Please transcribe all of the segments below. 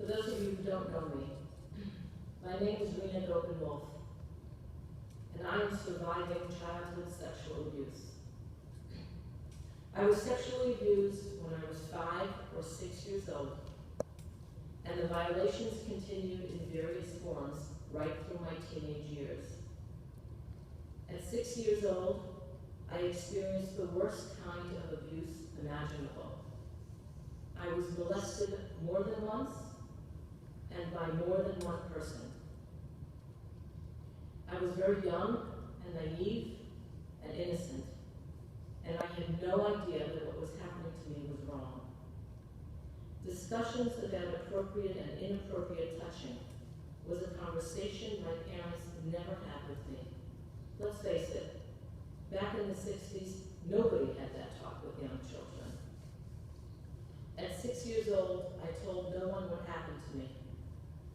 those of you who don't know me, my name is Rena Gopin-Wolf, and I am surviving childhood sexual abuse. I was sexually abused when I was 5 or 6 years old, and the violations continued in various forms right through my teenage years. At 6 years old, I experienced the worst kind of abuse imaginable. I was molested more than once, and by more than one person. I was very young and naive and innocent, and I had no idea that what was happening to me was wrong. Discussions about appropriate and inappropriate touching was a conversation my parents never had with me. Let's face it, back in the 60s, nobody had that talk with young children. At 6 years old, I told no one what happened to me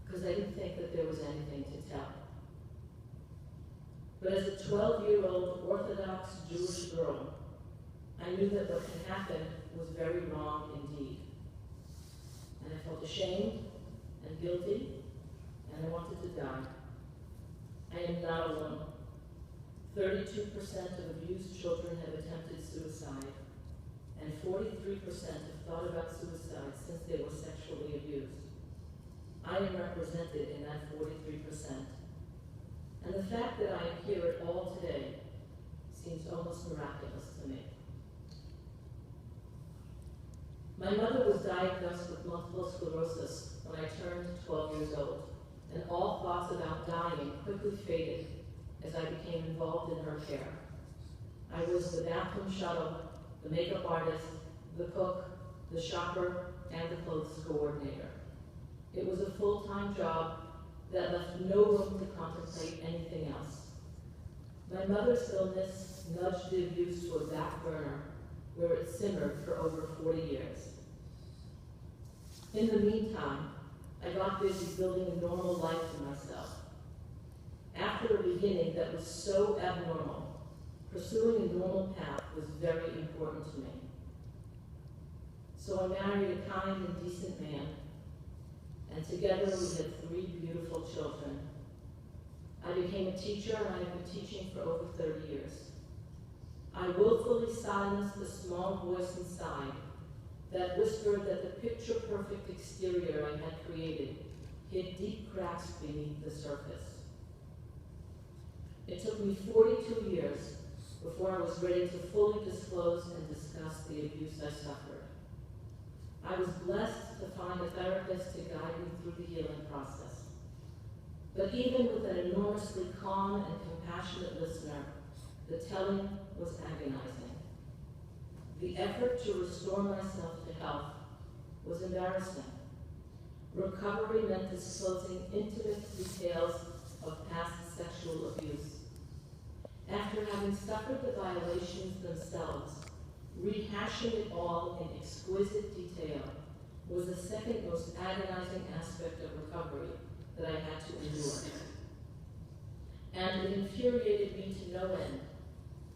because I didn't think that there was anything to tell. But as a 12-year-old Orthodox Jewish girl, I knew that what had happened was very wrong indeed. And I felt ashamed and guilty, and I wanted to die. I am not alone. 32% of abused children have attempted suicide, and 43% have thought about suicide since they were sexually abused. I am represented in that 43%. And the fact that I am here at all today seems almost miraculous to me. My mother was diagnosed with multiple sclerosis when I turned 12 years old, and all thoughts about dying quickly faded as I became involved in her care. I was the bathroom shuttle, the makeup artist, the cook, the shopper, and the clothes coordinator. It was a full-time job that left no room to contemplate anything else. My mother's illness nudged the abuse to a back burner where it simmered for over 40 years. In the meantime, I got busy building a normal life for myself. After a beginning that was so abnormal, pursuing a normal path was very important to me. So I married a kind and decent man, and together we had 3 beautiful children. I became a teacher, and I have been teaching for over 30 years. I willfully silenced the small voice inside that whispered that the picture-perfect exterior I had created hid deep cracks beneath the surface. It took me 42 years before I was ready to fully disclose and discuss the abuse I suffered. I was blessed to find a therapist to guide me through the healing process. But even with an enormously calm and compassionate listener, the telling was agonizing. The effort to restore myself to health was embarrassing. Recovery meant disclosing intimate details of past sexual abuse. After having suffered the violations themselves, rehashing it all in exquisite detail was the second most agonizing aspect of recovery that I had to endure. And it infuriated me to no end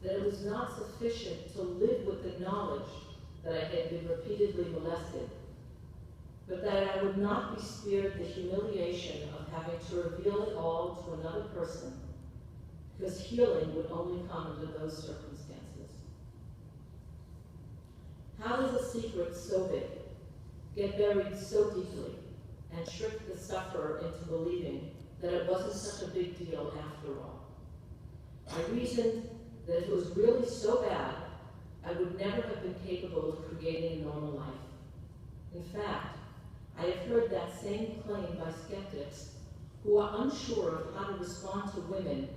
that it was not sufficient to live with the knowledge that I had been repeatedly molested, but that I would not be spared the humiliation of having to reveal it all to another person, because healing would only come under those circumstances. How does a secret so big get buried so deeply and trick the sufferer into believing that it wasn't such a big deal after all? I reasoned that if it was really so bad, I would never have been capable of creating a normal life. In fact, I have heard that same claim by skeptics who are unsure of how to respond to women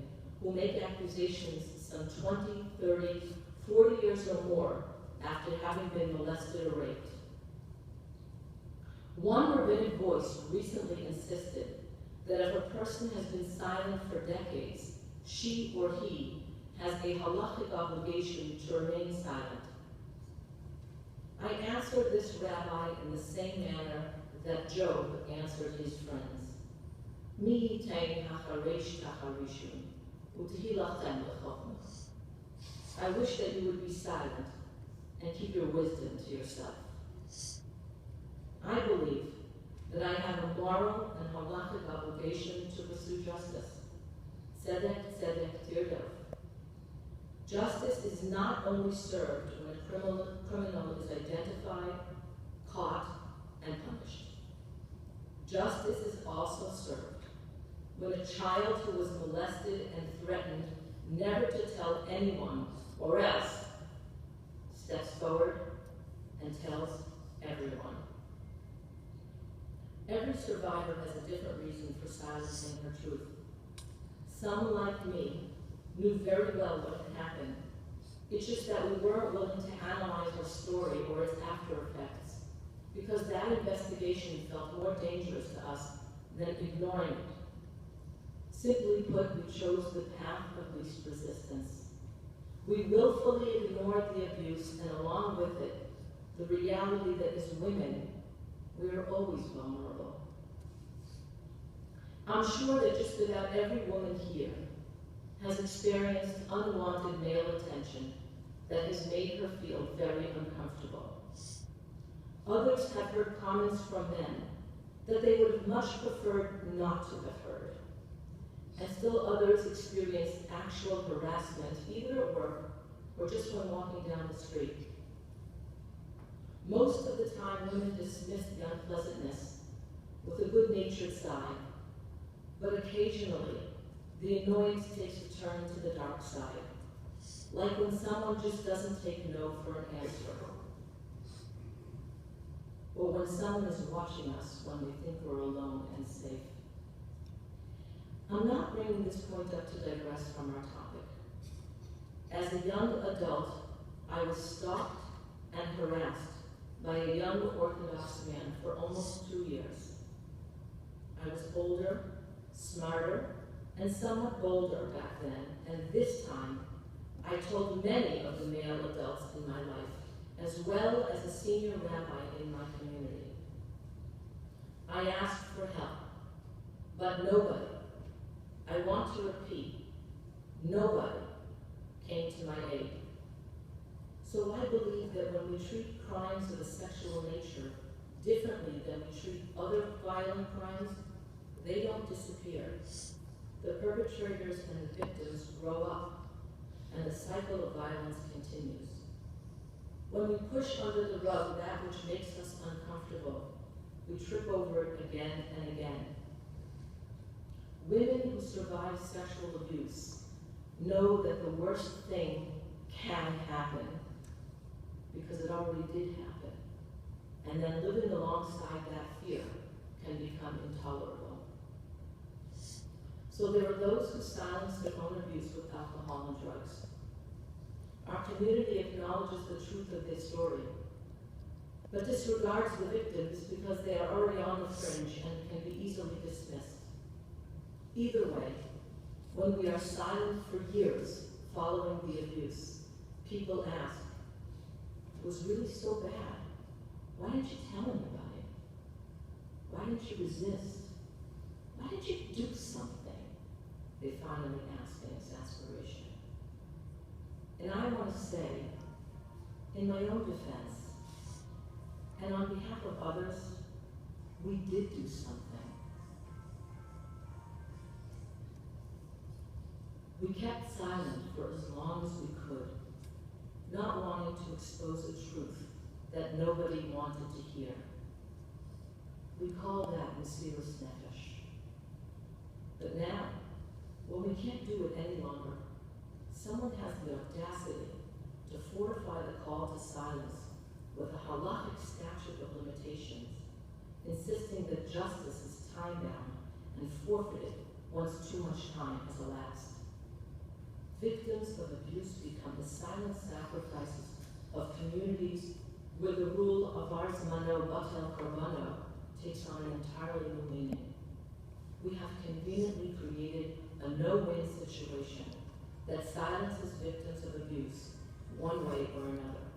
who make accusations some 20, 30, 40 years or more after having been molested or raped. One rabbinic voice recently insisted that if a person has been silent for decades, she or he has a halachic obligation to remain silent. I answered this rabbi in the same manner that Job answered his friends. Mi yitain hacharesh tacharishun, utehilachtem lechokmas. I wish that you would be silent and keep your wisdom to yourself. I believe that I have a moral and halakhic obligation to pursue justice. Tzedek, tzedek, tirdof. Justice is not only served when a criminal is identified, caught, and punished. Justice is also served when a child who was molested and threatened never to tell anyone or else steps forward and tells everyone. Every survivor has a different reason for silencing her truth. Some, like me, knew very well what had happened. It's just that we weren't willing to analyze her story or its after effects, because that investigation felt more dangerous to us than ignoring it. Simply put, we chose the path of least resistance. We willfully ignored the abuse, and along with it, the reality that as women, we are always vulnerable. I'm sure that just about every woman here has experienced unwanted male attention that has made her feel very uncomfortable. Others have heard comments from men that they would have much preferred not to have heard. And still others experienced actual harassment, either at work or just when walking down the street. Most of the time, women dismiss the unpleasantness with a good-natured sigh, but occasionally, the annoyance takes a turn to the dark side, like when someone just doesn't take no for an answer, or when someone is watching us when we think we're alone and safe. I'm not bringing this point up to digress from our topic. As a young adult, I was stalked and harassed by a young Orthodox man for almost 2 years. I was older, smarter, and somewhat bolder back then, and this time, I told many of the male adults in my life, as well as a senior rabbi in my community. I asked for help, but nobody, I want to repeat, nobody came to my aid. So I believe that when we treat crimes of a sexual nature differently than we treat other violent crimes, they don't disappear. The perpetrators and the victims grow up, and the cycle of violence continues. When we push under the rug that which makes us uncomfortable, we trip over it again and again. Women who survive sexual abuse know that the worst thing can happen, because it already did happen. And then living alongside that fear can become intolerable. So there are those who silence their own abuse with alcohol and drugs. Our community acknowledges the truth of their story, but disregards the victims because they are already on the fringe and can be easily dismissed. Either way, when we are silent for years following the abuse, people ask, it was really so bad. Why didn't you tell anybody? Why didn't you resist? Why didn't you do something? They finally ask in exasperation. And I want to say, in my own defense, and on behalf of others, we did do something. We kept silent for as long as we could, not wanting to expose a truth that nobody wanted to hear. We call that Mesiras Nefesh. But now, when we can't do it any longer, someone has the audacity to fortify the call to silence with a halakhic statute of limitations, insisting that justice is time-bound and forfeited once too much time has elapsed. Victims of abuse become the silent sacrifices of communities where the rule of ars mano batel korbano takes on an entirely new meaning. We have conveniently created a no-win situation that silences victims of abuse one way or another.